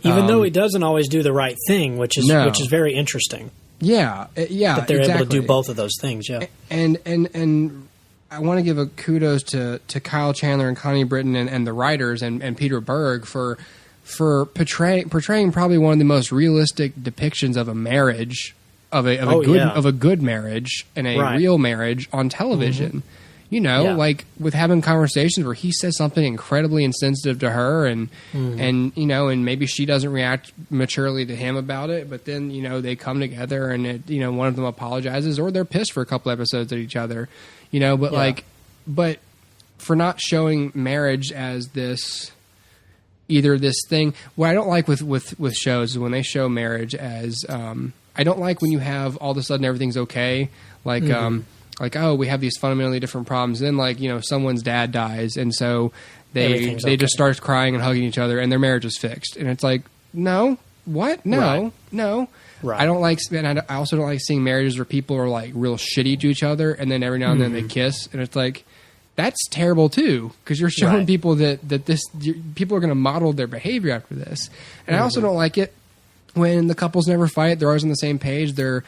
even though he doesn't always do the right thing, which is very interesting. Yeah, that they're able to do both of those things. Yeah, and I want to give a kudos to Kyle Chandler and Connie Britton and the writers and Peter Berg for portraying probably one of the most realistic depictions of a marriage, of a good marriage and a real marriage on television. Like with having conversations where he says something incredibly insensitive to her and maybe she doesn't react maturely to him about it, but then they come together and one of them apologizes, or they're pissed for a couple episodes at each other, but for not showing marriage as this thing. What I don't like with shows is when they show marriage as I don't like when you have all of a sudden everything's okay, like oh, we have these fundamentally different problems, and then someone's dad dies, and so they just start crying and hugging each other and their marriage is fixed, and it's like, no, what, no. Right. I don't like, and I also don't like seeing marriages where people are like real shitty to each other and then every now and then they kiss, and it's like, that's terrible too, because you're showing people that people are going to model their behavior after this. And I also don't like it when the couples never fight. They're always on the same page. They're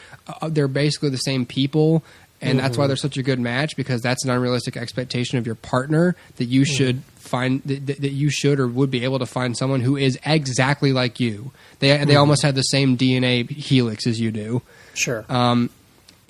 basically the same people, and that's why they're such a good match, because that's an unrealistic expectation of your partner, that you should find that you should or would be able to find someone who is exactly like you. They almost have the same DNA helix as you do. Sure.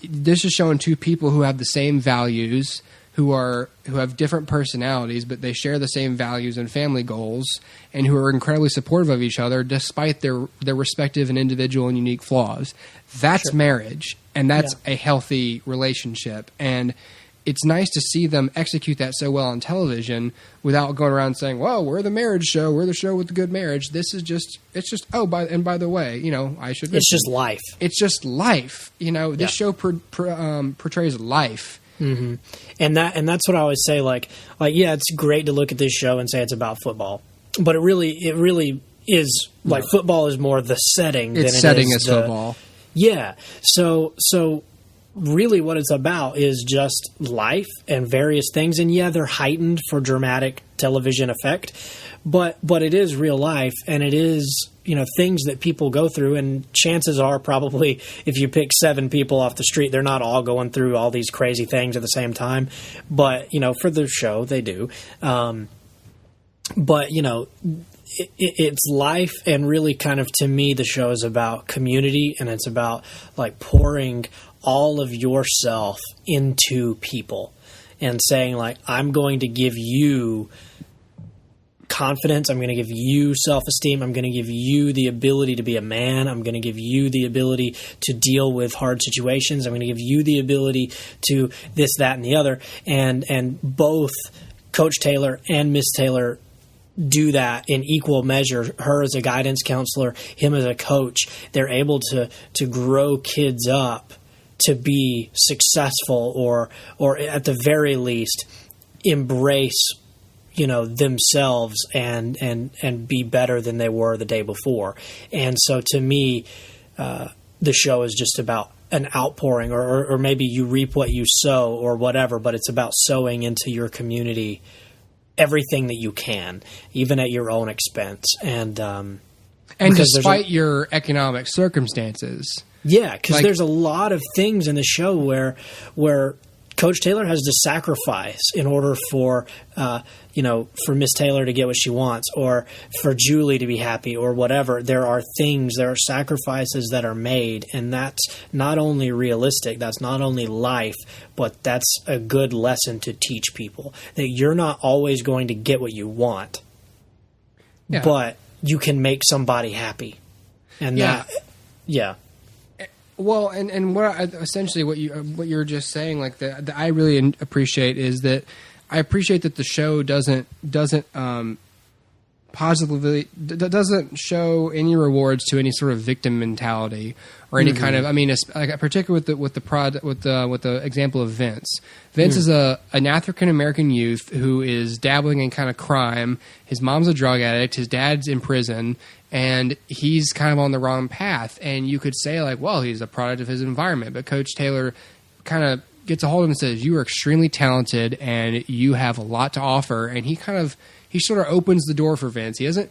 This is showing two people who have the same values, who have different personalities, but they share the same values and family goals, and who are incredibly supportive of each other despite their respective and individual and unique flaws. That's marriage, and that's a healthy relationship. And it's nice to see them execute that so well on television without going around saying, "Well, we're the marriage show. We're the show with the good marriage." It's just by the way, I should. It's just life. It's just life. This show portrays life. Mm-hmm. And that's what I always say. Like, yeah, it's great to look at this show and say it's about football, but it really is like football is more the setting. Its setting is football. Yeah. So really, what it's about is just life and various things. And yeah, they're heightened for dramatic television effect, but it is real life, and it is things that people go through. And chances are, probably, if you pick 7 people off the street, they're not all going through all these crazy things at the same time. But for the show, they do. But it's life, and really, kind of, to me, the show is about community, and it's about like pouring all of yourself into people and saying, like, I'm going to give you confidence. I'm going to give you self-esteem. I'm going to give you the ability to be a man. I'm going to give you the ability to deal with hard situations. I'm going to give you the ability to this, that, and the other. And both Coach Taylor and Miss Taylor do that in equal measure. Her as a guidance counselor, him as a coach. They're able to grow kids up to be successful, or at the very least embrace, themselves and be better than they were the day before. And so to me, the show is just about an outpouring, or maybe you reap what you sow or whatever, but it's about sowing into your community everything that you can, even at your own expense. And despite your economic circumstances. Yeah, because there's a lot of things in the show where Coach Taylor has to sacrifice in order for for Miss Taylor to get what she wants, or for Julie to be happy, or whatever. There are sacrifices that are made, and that's not only realistic, that's not only life, but that's a good lesson to teach people, that you're not always going to get what you want, but you can make somebody happy. And Well, and essentially what you're just saying, like that I really appreciate, is that I appreciate that the show doesn't doesn't show any rewards to any sort of victim mentality or any kind of. I mean, particularly with the example of Vince. Vince is an African American youth who is dabbling in kind of crime. His mom's a drug addict. His dad's in prison. And he's kind of on the wrong path. And you could say, like, well, he's a product of his environment. But Coach Taylor kind of gets a hold of him and says, you are extremely talented and you have a lot to offer. And he sort of opens the door for Vince. He doesn't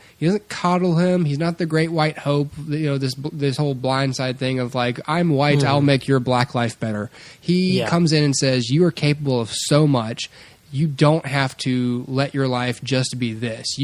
coddle him. He's not the great white hope, this whole blindside thing of like, I'm white, I'll make your black life better. He comes in and says, you are capable of so much. You don't have to let your life just be this.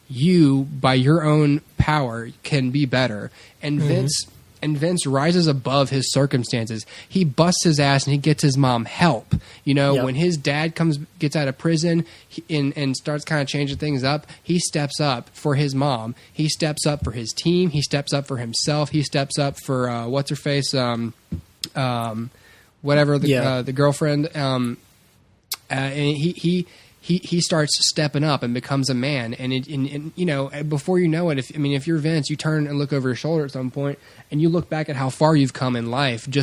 You, by your own power, can be better. And Vince rises above his circumstances. He busts his ass and he gets his mom help. When his dad gets out of prison and starts kind of changing things up, he steps up for his mom. He steps up for his team. He steps up for himself. He steps up for what's her face, whatever the girlfriend. And he starts stepping up and becomes a man. And before you know it, if you're Vince, you turn and look over your shoulder at some point and you look back at how far you've come in life with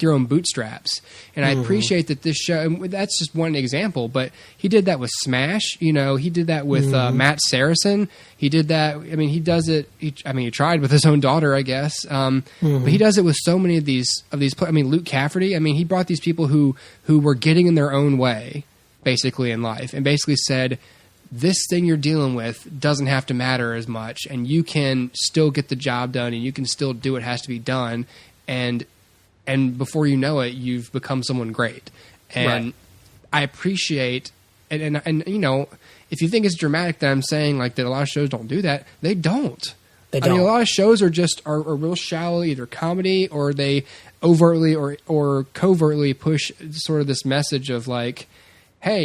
your own bootstraps. And I appreciate that this show, and that's just one example, but he did that with Smash. He did that with Matt Saracen. He did that. He does it. He tried with his own daughter, I guess. But he does it with so many of these. Luke Cafferty. He brought these people who were getting in their own way, basically in life, and basically said, this thing you're dealing with doesn't have to matter as much, and you can still get the job done, and you can still do what has to be done, and before you know it, you've become someone great. And I appreciate, and if you think it's dramatic that I'm saying like that a lot of shows don't do that, they don't. They don't. A lot of shows are real shallow, either comedy or they overtly or covertly push sort of this message of like, hey,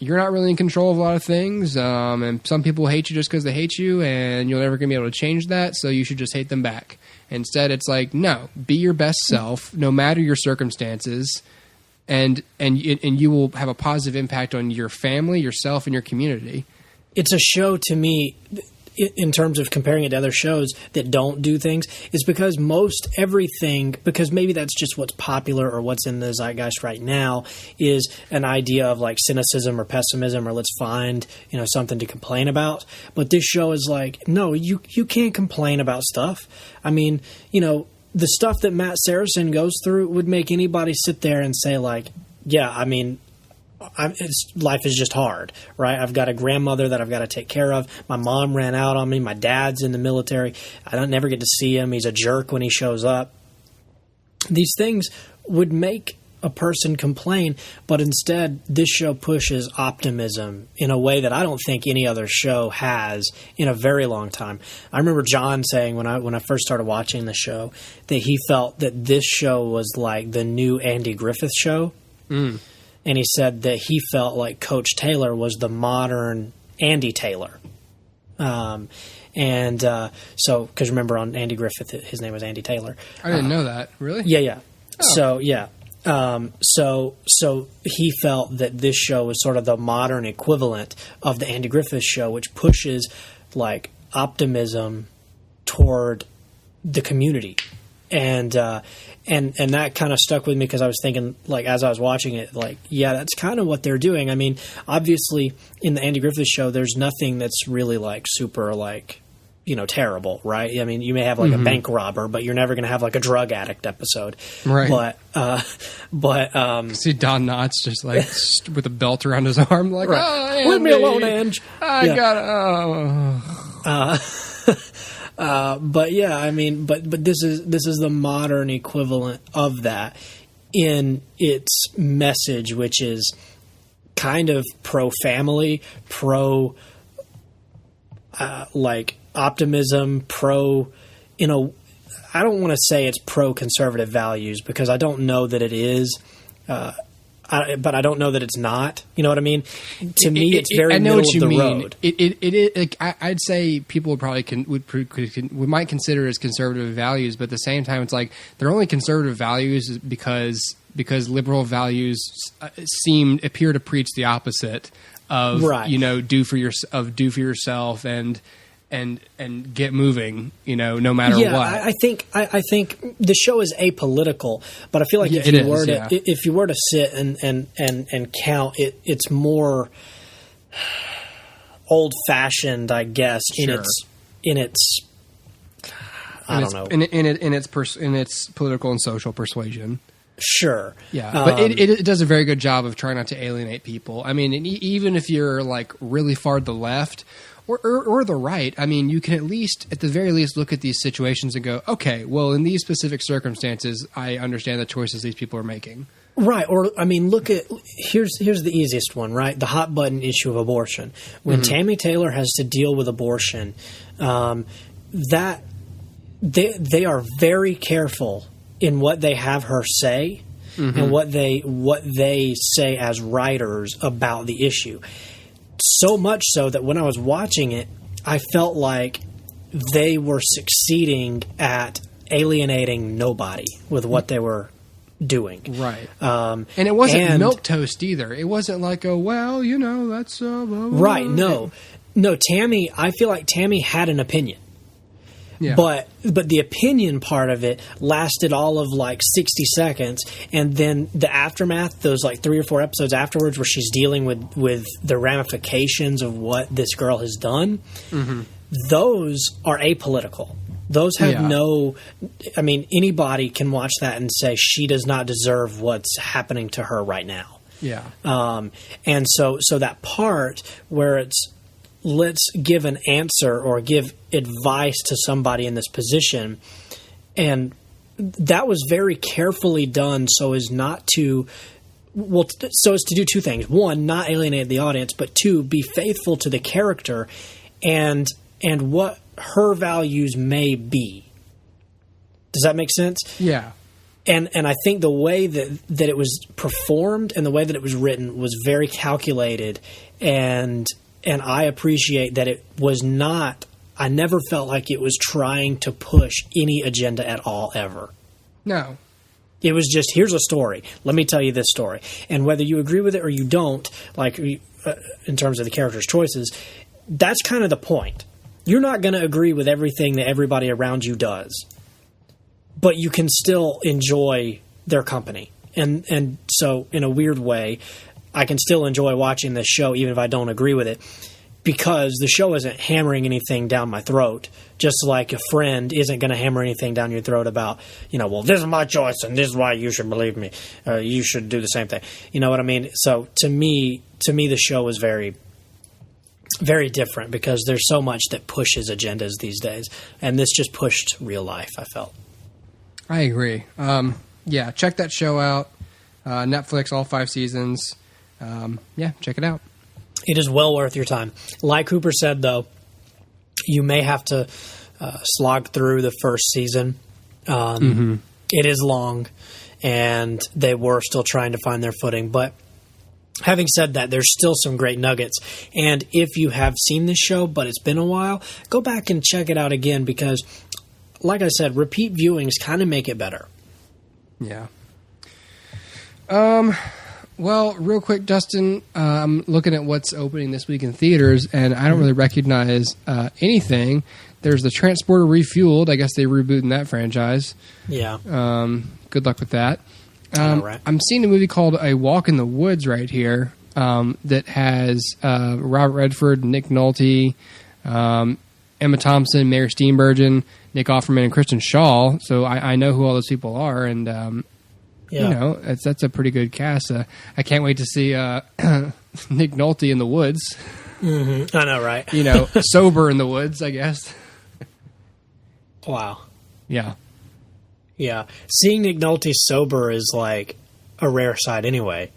you're not really in control of a lot of things, and some people hate you just because they hate you, and you're never going to be able to change that, so you should just hate them back. Instead, it's like, no, be your best self, no matter your circumstances, and you will have a positive impact on your family, yourself, and your community. It's a show, to me, in terms of comparing it to other shows that don't do things, is because most everything, because maybe that's just what's popular or what's in the zeitgeist right now, is an idea of like cynicism or pessimism, or let's find something to complain about. But this show is like, no, you can't complain about stuff. The stuff that Matt Saracen goes through would make anybody sit there and say like, yeah, life is just hard, right? I've got a grandmother that I've got to take care of. My mom ran out on me. My dad's in the military. I don't never get to see him. He's a jerk when he shows up. These things would make a person complain, but instead this show pushes optimism in a way that I don't think any other show has in a very long time. I remember John saying when I first started watching the show that he felt that this show was like the new Andy Griffith show. and he said that he felt like Coach Taylor was the modern Andy Taylor. So, because remember on Andy Griffith, his name was Andy Taylor. I didn't know that. Really? Yeah. Oh. So, yeah. So he felt that this show was sort of the modern equivalent of the Andy Griffith show, which pushes like optimism toward the community. And that kind of stuck with me because I was thinking, like, as I was watching it, like, yeah, that's kind of what they're doing. I mean, obviously, in the Andy Griffith show, there's nothing that's really, like, super, like, terrible, right? I mean, you may have, like, a bank robber, but you're never going to have, like, a drug addict episode. Right. But see Don Knotts just, like, with a belt around his arm, like, right. oh, leave me alone, Ange. But yeah, I mean, but this is the modern equivalent of that in its message, which is kind of pro-family, like optimism, I don't want to say it's pro-conservative values because I don't know that it is. But I don't know that it's not. You know what I mean? To me, it's very middle of the road. It like, I'd say people would probably we might consider it as conservative values, but at the same time, it's like they're only conservative values because liberal values appear to preach the opposite of do for yourself and get moving, no matter what. I think the show is apolitical, but I feel like if you were to sit and count it, it's more old fashioned, I guess, in its I don't know in its political and social persuasion. Sure. Yeah, but it does a very good job of trying not to alienate people. I mean, even if you're like really far to the left or the right, I mean, you can at the very least, look at these situations and go, okay, well, in these specific circumstances, I understand the choices these people are making. Right. Or, I mean, here's the easiest one, right? The hot button issue of abortion. When Tammy Taylor has to deal with abortion, that they are very careful in what they have her say and what they say as writers about the issue. So much so that when I was watching it, I felt like they were succeeding at alienating nobody with what they were doing. Right. And it wasn't milquetoast either. It wasn't like, that's... right, no. No, Tammy, I feel like Tammy had an opinion. Yeah. But the opinion part of it lasted all of like 60 seconds, and then the aftermath, those like 3 or 4 episodes afterwards where she's dealing with the ramifications of what this girl has done, those are apolitical. Those have I mean, anybody can watch that and say she does not deserve what's happening to her right now. Yeah. And so that part where it's, let's give an answer or give advice to somebody in this position. And that was very carefully done so as to do 2 things. 1, not alienate the audience, but 2, be faithful to the character and what her values may be. Does that make sense? Yeah. And I think the way that it was performed and the way that it was written was very calculated, and I appreciate that it was not – I never felt like it was trying to push any agenda at all ever. No. It was just, here's a story. Let me tell you this story. And whether you agree with it or you don't, like in terms of the character's choices, that's kind of the point. You're not going to agree with everything that everybody around you does, but you can still enjoy their company. And so in a weird way – I can still enjoy watching this show even if I don't agree with it, because the show isn't hammering anything down my throat, just like a friend isn't going to hammer anything down your throat about, well, this is my choice and this is why you should believe me. You should do the same thing. You know what I mean? So to me, the show is very, very different because there's so much that pushes agendas these days. And this just pushed real life, I felt. I agree. Yeah, check that show out. Netflix, all 5 seasons. Check it out. It is well worth your time. Like Hooper said, though, you may have to slog through the first season. It is long, and they were still trying to find their footing. But Having said that, there's still some great nuggets. And if you have seen this show, but it's been a while, go back and check it out again because, like I said, repeat viewings kind of make it better. Yeah. Well, real quick, Justin, I'm looking at what's opening this week in theaters, and I don't really recognize anything. There's the Transporter Refueled. I guess they rebooting that franchise. Yeah. Good luck with that. Right. I'm seeing a movie called A Walk in the Woods right here that has Robert Redford, Nick Nolte, Emma Thompson, Mary Steenburgen, Nick Offerman, and Kristen Schaal. So I know who all those people are, and you know that's a pretty good cast. I can't wait to see Nick Nolte in the woods. Mm-hmm. I know, right? You know, sober in the woods, I guess. Wow. Yeah. Yeah. Seeing Nick Nolte sober is like a rare sight anyway.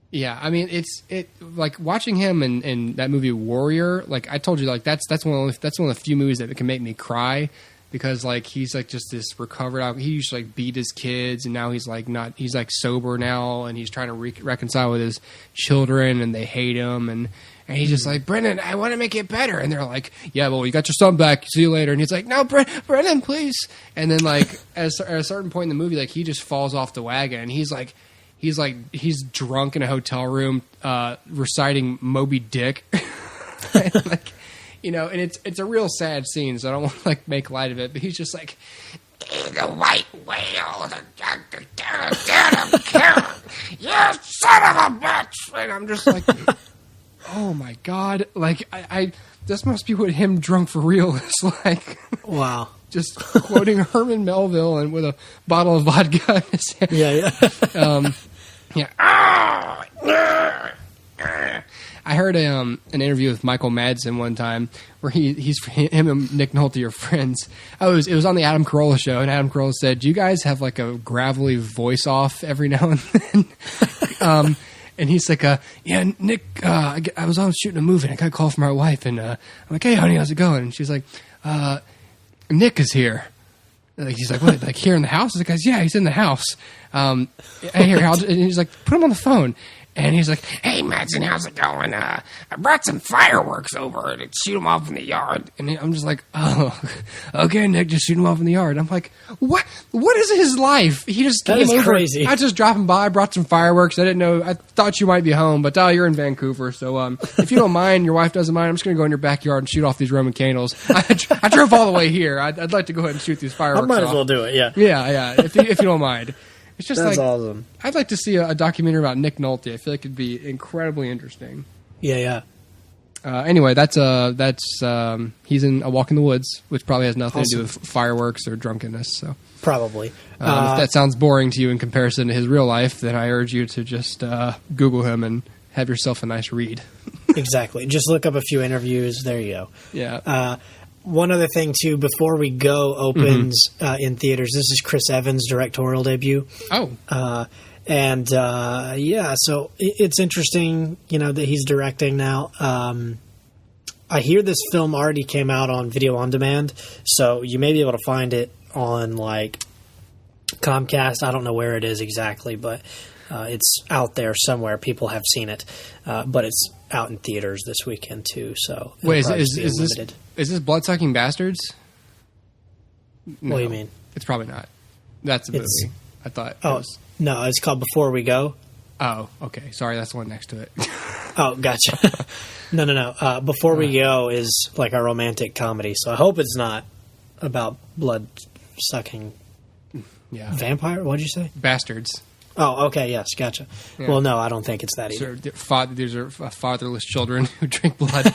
Yeah, I mean it's like watching him in that movie Warrior. Like I told you, like that's one of the few movies that can make me cry because like he's like just this recovered out. He used to like beat his kids, and now he's like not. He's like sober now, and he's trying to reconcile with his children, and they hate him, and he's just like, Brendan, I want to make it better, and they're like, yeah, well, you got your son back. See you later, and he's like, no, Brendan, please. And then like at a certain point in the movie, like he just falls off the wagon, and he's drunk in a hotel room, reciting Moby Dick. And, like, you know, and it's a real sad scene, so I don't want to like make light of it. But he's just like, the white whale, you son of a bitch, and I'm just like, oh my god, like I this must be what him drunk for real is like. Wow. Just quoting Herman Melville and with a bottle of vodka in his hand. Yeah. Yeah. I heard an interview with Michael Madsen one time where him and Nick Nolte are friends. It was on the Adam Carolla show, and Adam Carolla said, "Do you guys have like a gravelly voice off every now and then?" And he's like, "Yeah, Nick, I was on shooting a movie, and I got a call from my wife, and I'm like, hey, honey, how's it going?" And she's like, "Nick is here." Like he's like, what? Like here in the house? He's like, yeah, he's in the house. And he's like, put him on the phone. And he's like, hey, Madsen, how's it going? I brought some fireworks over to shoot them off in the yard. And I'm just like, oh, okay, Nick, just shoot them off in the yard. I'm like, what? What is his life? He just came over. Crazy. I just dropping by, brought some fireworks. I didn't know. I thought you might be home, but you're in Vancouver. So if you don't mind, your wife doesn't mind, I'm just going to go in your backyard and shoot off these Roman candles. I drove all the way here. I'd like to go ahead and shoot these fireworks I might off. as well do it, yeah. Yeah, if you don't mind. It's just that's like awesome. I'd like to see a documentary about Nick Nolte. I feel like it'd be incredibly interesting. Yeah. Anyway, that's he's in A Walk in the Woods, which probably has nothing to do with fireworks or drunkenness. So probably, if that sounds boring to you in comparison to his real life, then I urge you to just Google him and have yourself a nice read. Exactly. Just look up a few interviews. There you go. Yeah. One other thing, too, before we go, opens in theaters. This is Chris Evans' directorial debut. Oh. So it's interesting, that he's directing now. I hear this film already came out on video on demand, so you may be able to find it on, like, Comcast. I don't know where it is exactly, but it's out there somewhere. People have seen it, but it's out in theaters this weekend, too. So wait, is this Bloodsucking Bastards? No, what do you mean? It's probably not. That's a movie. I thought. No, it's called Before We Go. Oh, okay. Sorry, that's the one next to it. Oh, gotcha. No. Before We Go is like a romantic comedy, so I hope it's not about blood-sucking vampire. What'd you say? Bastards. Oh, okay, yes, gotcha. Yeah. Well, no, I don't think it's that either. These are fatherless children who drink blood.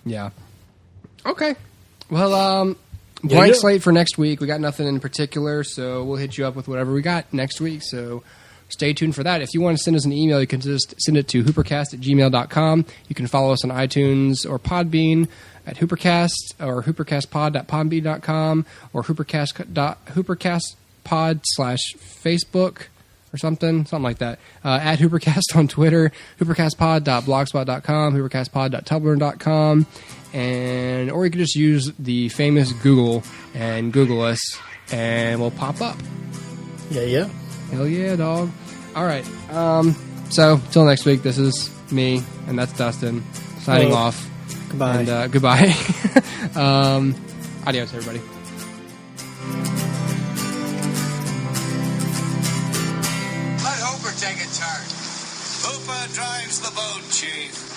Yeah. Okay. Well, blank slate for next week. We got nothing in particular, so we'll hit you up with whatever we got next week. So stay tuned for that. If you want to send us an email, you can just send it to hoopercast@gmail.com. You can follow us on iTunes or Podbean at HooperCast or hoopercastpod.podbean.com or hoopercastpod/Facebook. Or something like that. At HooperCast on Twitter, hoopercastpod.blogspot.com, hoopercastpod.tumblr.com, or you can just use the famous Google and Google us, and we'll pop up. Yeah. Hell yeah, dog. All right. So till next week, this is me, and that's Dustin signing off. Goodbye. And goodbye. Adios, everybody. Let Hooper take a turn. Hooper drives the boat, Chief.